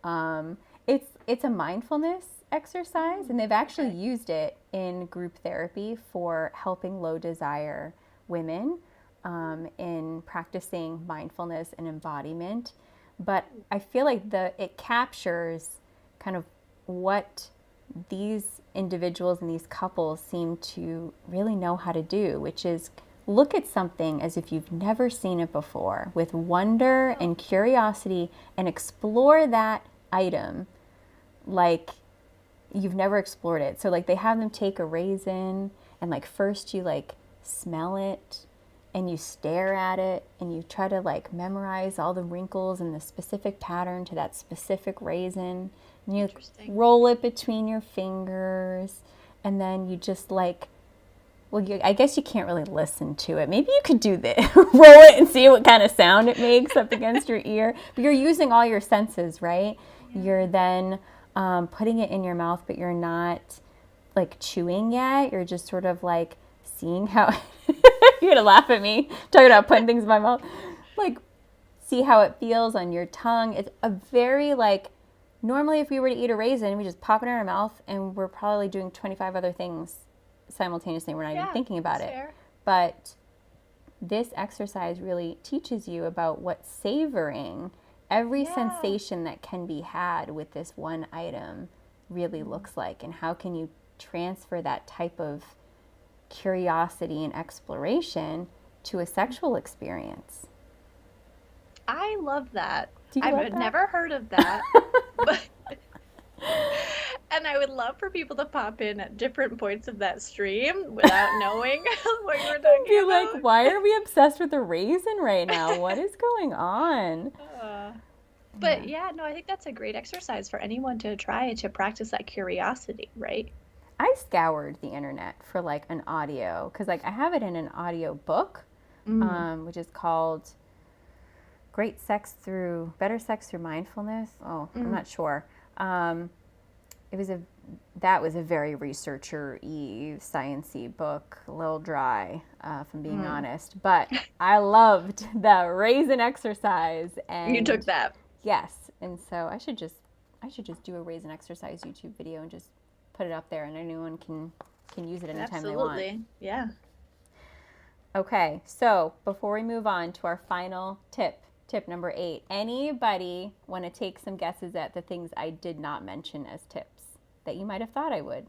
Speaker 1: It's a mindfulness exercise, and they've actually used it in group therapy for helping low desire women in practicing mindfulness and embodiment. But I feel like it captures kind of what these individuals and these couples seem to really know how to do, which is look at something as if you've never seen it before with wonder and curiosity, and explore that item like you've never explored it. So like they have them take a raisin, and like first you like smell it and you stare at it and you try to like memorize all the wrinkles and the specific pattern to that specific raisin. And you roll it between your fingers, and then you just like, well, I guess you can't really listen to it. Maybe you could do this, roll it and see what kind of sound it makes up against your ear. But you're using all your senses, right? Yeah. You're then putting it in your mouth, but you're not like chewing yet. You're just sort of like seeing how, you're gonna laugh at me, talking about putting things in my mouth. Like, see how it feels on your tongue. It's a very like, normally, if we were to eat a raisin, we just pop it in our mouth, and we're probably doing 25 other things simultaneously. We're not even thinking about it. Fair. But this exercise really teaches you about what savoring every sensation that can be had with this one item really looks like, and how can you transfer that type of curiosity and exploration to a sexual experience.
Speaker 2: I love that.
Speaker 1: I've
Speaker 2: never heard of that. But, and I would love for people to pop in at different points of that stream without knowing what you were talking
Speaker 1: Be
Speaker 2: about.
Speaker 1: Like, why are we obsessed with a raisin right now? What is going on?
Speaker 2: But I think that's a great exercise for anyone to try to practice that curiosity, right?
Speaker 1: I scoured the internet for like an audio, because like I have it in an audio book, which is called Better Sex Through Mindfulness. I'm not sure. That was a very researcher-y, science-y book, a little dry, if I'm being honest. But I loved the raisin exercise, and
Speaker 2: you took that.
Speaker 1: Yes, and so I should just do a raisin exercise YouTube video and just put it up there, and anyone can use it anytime they want.
Speaker 2: Absolutely, yeah.
Speaker 1: Okay, so before we move on to our final tip number 8, anybody want to take some guesses at the things I did not mention as tips that you might have thought I would?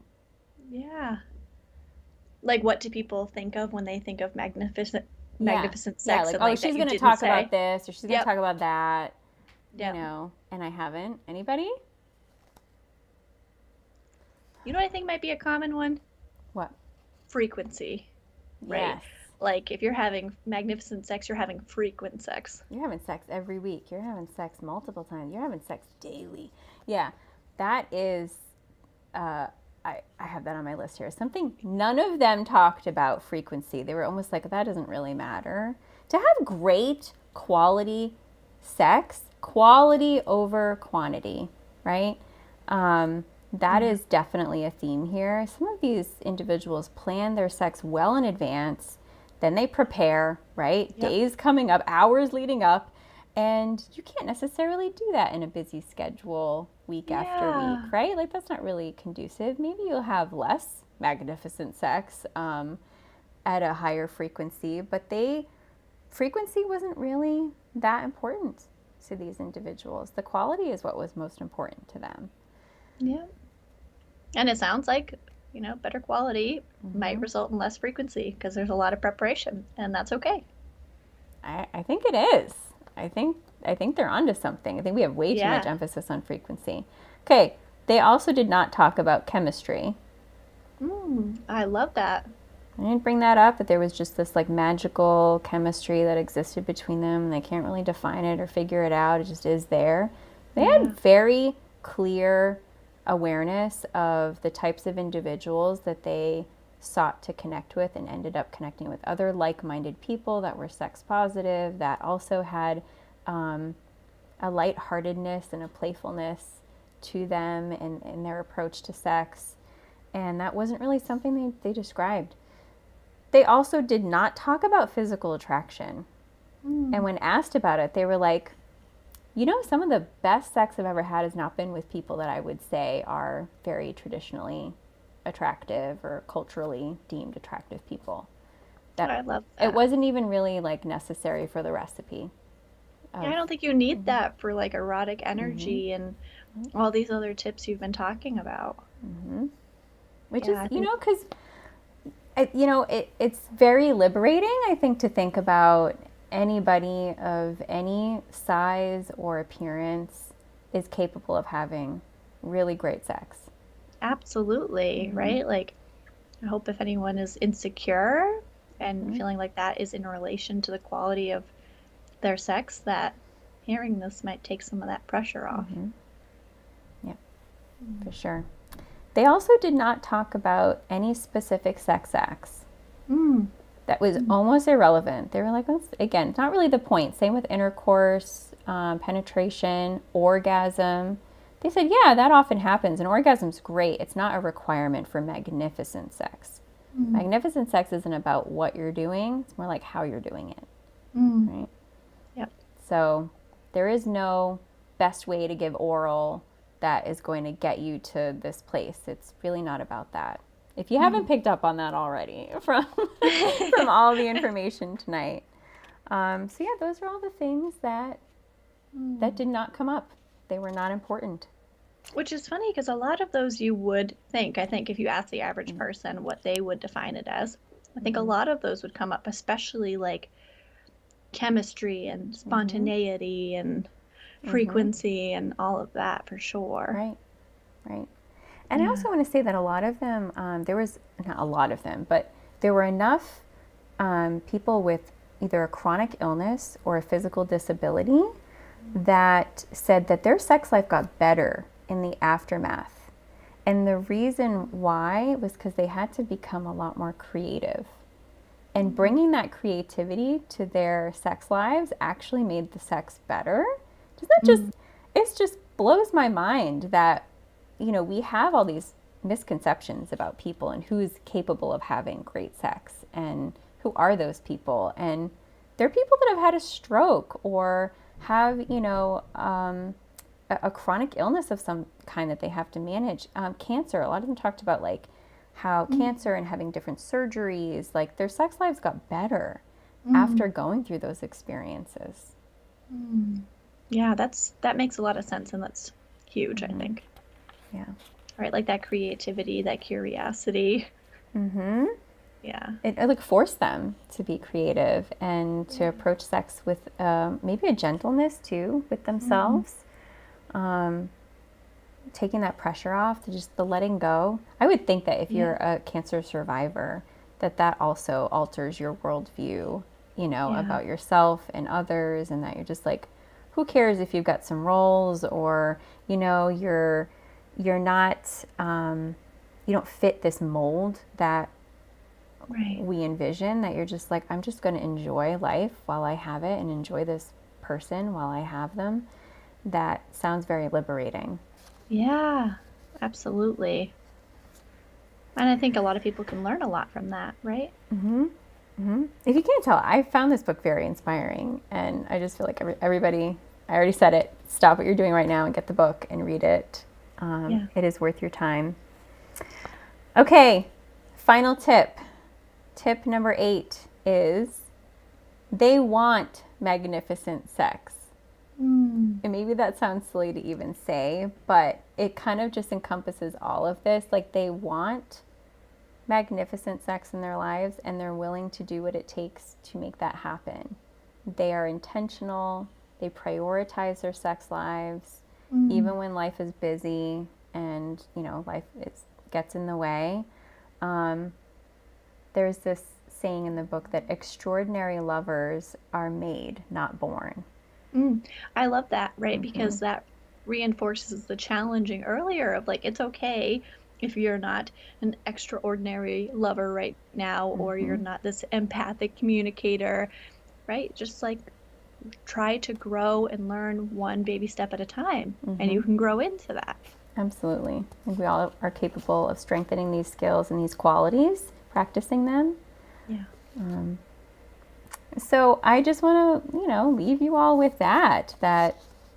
Speaker 2: Yeah. Like, what do people think of when they think of magnificent sex?
Speaker 1: Yeah, like, oh, she's going to talk about this, or she's going to talk about that.
Speaker 2: Yep.
Speaker 1: You know, and I haven't. Anybody?
Speaker 2: You know what I think might be a common one?
Speaker 1: What?
Speaker 2: Frequency. Right? Yes. Like, if you're having magnificent sex, you're having frequent sex.
Speaker 1: You're having sex every week. You're having sex multiple times. You're having sex daily. Yeah, that is, I have that on my list here. Something none of them talked about frequency. They were almost like, that doesn't really matter. To have great quality sex, quality over quantity, right? That is definitely a theme here. Some of these individuals plan their sex well in advance. Then they prepare, right? Yep. Days coming up, hours leading up. And you can't necessarily do that in a busy schedule week after week, right? Like, that's not really conducive. Maybe you'll have less magnificent sex at a higher frequency, but frequency wasn't really that important to these individuals. The quality is what was most important to them.
Speaker 2: Yeah. And it sounds like, better quality might result in less frequency because there's a lot of preparation, and that's okay.
Speaker 1: I think it is. I think they're onto something. I think we have way too much
Speaker 2: Yeah.
Speaker 1: emphasis on frequency. Okay, they also did not talk about chemistry.
Speaker 2: I love that.
Speaker 1: I didn't bring that up, but there was just this like magical chemistry that existed between them. And they can't really define it or figure it out. It just is there. They
Speaker 2: Yeah.
Speaker 1: had very clear awareness of the types of individuals that they sought to connect with and ended up connecting with other like-minded people that were sex positive, that also had a lightheartedness and a playfulness to them in their approach to sex. And that wasn't really something they described. They also did not talk about physical attraction. And when asked about it, they were like, some of the best sex I've ever had has not been with people that I would say are very traditionally attractive or culturally deemed attractive people.
Speaker 2: I
Speaker 1: That
Speaker 2: love
Speaker 1: it
Speaker 2: that.
Speaker 1: wasn't even really like necessary for the recipe
Speaker 2: Yeah, I
Speaker 1: of
Speaker 2: don't think you need that for like erotic energy and all these other tips you've been talking about.
Speaker 1: which is,
Speaker 2: Yeah, I think
Speaker 1: because it's very liberating, I think, to think about anybody of any size or appearance is capable of having really great sex.
Speaker 2: absolutely, right? Like, I hope if anyone is insecure and feeling like that is in relation to the quality of their sex, that hearing this might take some of that pressure off.
Speaker 1: Yeah, for sure. They also did not talk about any specific sex acts.
Speaker 2: Mm.
Speaker 1: That was almost irrelevant. They were like, again, it's not really the point. Same with intercourse, penetration, orgasm. They said, yeah, that often happens. And orgasm's great. It's not a requirement for magnificent sex. Magnificent sex isn't about what you're doing. It's more like how you're doing it, right?
Speaker 2: Yep.
Speaker 1: So there is no best way to give oral that is going to get you to this place. It's really not about that. If you haven't picked up on that already from from all the information tonight. So yeah, those are all the things that did not come up. They were not important.
Speaker 2: Which is funny because a lot of those you would think, I think if you ask the average person what they would define it as, I think a lot of those would come up, especially like chemistry and spontaneity and frequency and all of that for sure.
Speaker 1: Right, right. And I also want to say that a lot of them, there was not a lot of them, but there were enough people with either a chronic illness or a physical disability that said that their sex life got better in the aftermath. And the reason why was because they had to become a lot more creative. And bringing that creativity to their sex lives actually made the sex better. Does that it just blows my mind that, we have all these misconceptions about people and who's capable of having great sex and who are those people. And they're people that have had a stroke or have, a chronic illness of some kind that they have to manage. Cancer, a lot of them talked about like how cancer and having different surgeries, like their sex lives got better after going through those experiences.
Speaker 2: Yeah, that makes a lot of sense and that's huge, I think.
Speaker 1: Yeah.
Speaker 2: Right, like that creativity, that curiosity. Yeah.
Speaker 1: It like forced them to be creative and to approach sex with maybe a gentleness too with themselves. Taking that pressure off, to just the letting go. I would think that if you're a cancer survivor, that also alters your worldview, about yourself and others, and that you're just like, who cares if you've got some rolls or, you're not, you don't fit this mold that we envision, that you're just like, I'm just going to enjoy life while I have it and enjoy this person while I have them. That sounds very liberating.
Speaker 2: Yeah, absolutely. And I think a lot of people can learn a lot from that, right?
Speaker 1: If you can't tell, I found this book very inspiring, and I just feel like everybody, I already said it, stop what you're doing right now and get the book and read it. It is worth your time. Okay, final tip. Tip number 8 is they want magnificent sex. And maybe that sounds silly to even say, but it kind of just encompasses all of this. Like, they want magnificent sex in their lives and they're willing to do what it takes to make that happen. They are intentional. They prioritize their sex lives, even when life is busy and, life gets in the way. There's this saying in the book that extraordinary lovers are made, not born.
Speaker 2: I love that, right? Because that reinforces the challenging earlier of like, it's okay if you're not an extraordinary lover right now, or you're not this empathic communicator, right? Just like try to grow and learn one baby step at a time, and you can grow into that.
Speaker 1: Absolutely. I think we all are capable of strengthening these skills and these qualities, practicing them.
Speaker 2: Yeah.
Speaker 1: So I just want to, leave you all with that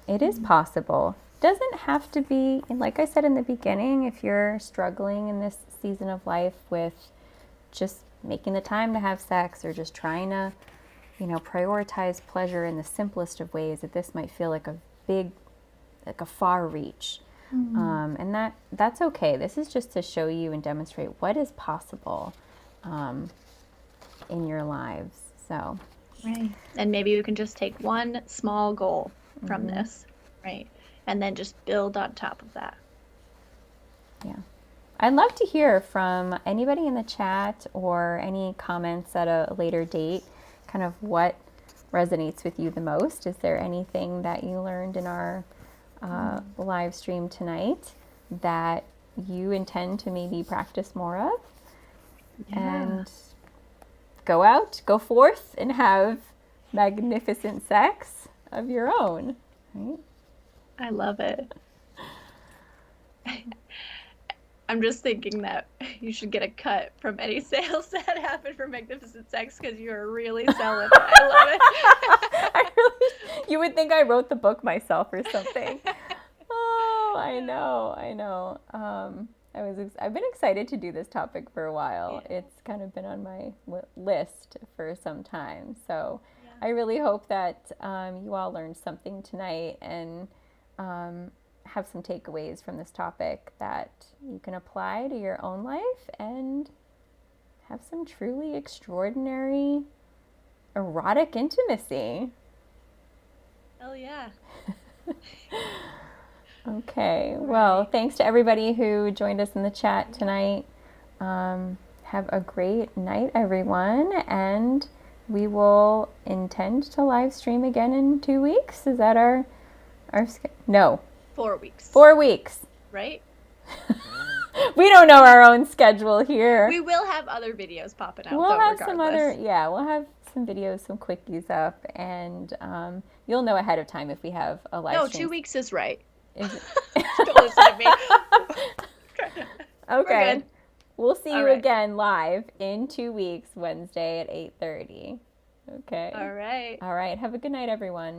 Speaker 1: it is possible. Doesn't have to be, and like I said in the beginning, if you're struggling in this season of life with just making the time to have sex, or just trying to, prioritize pleasure in the simplest of ways, that this might feel like a far reach. And that's okay. This is just to show you and demonstrate what is possible in your lives. So,
Speaker 2: right. And maybe you can just take one small goal from this, right? And then just build on top of that.
Speaker 1: Yeah. I'd love to hear from anybody in the chat, or any comments at a later date, kind of what resonates with you the most. Is there anything that you learned in our live stream tonight that you intend to maybe practice more of? And go forth and have magnificent sex of your own, right?
Speaker 2: I love it. I'm just thinking that you should get a cut from any sales that happen for Magnificent Sex, because you're really selling it. I love it.
Speaker 1: You would think I wrote the book myself or something. Oh, I know. I've been excited to do this topic for a while. Yeah. It's kind of been on my list for some time. So I really hope that you all learned something tonight, and have some takeaways from this topic that you can apply to your own life and have some truly extraordinary erotic intimacy.
Speaker 2: Hell yeah.
Speaker 1: Okay. Well, thanks to everybody who joined us in the chat tonight. Have a great night, everyone. And we will intend to live stream again in 2 weeks. Is that our no.
Speaker 2: 4 weeks.
Speaker 1: 4 weeks.
Speaker 2: Right?
Speaker 1: We don't know our own schedule here.
Speaker 2: We will have other videos popping out.
Speaker 1: We'll have
Speaker 2: regardless.
Speaker 1: we'll have some videos, some quickies up, and you'll know ahead of time if we have a live stream.
Speaker 2: 2 weeks is right.
Speaker 1: Is it?
Speaker 2: Don't listen to me.
Speaker 1: Okay. We'll see you again live in 2 weeks, Wednesday at 8:30. Okay.
Speaker 2: All right.
Speaker 1: All right. Have a good night, everyone.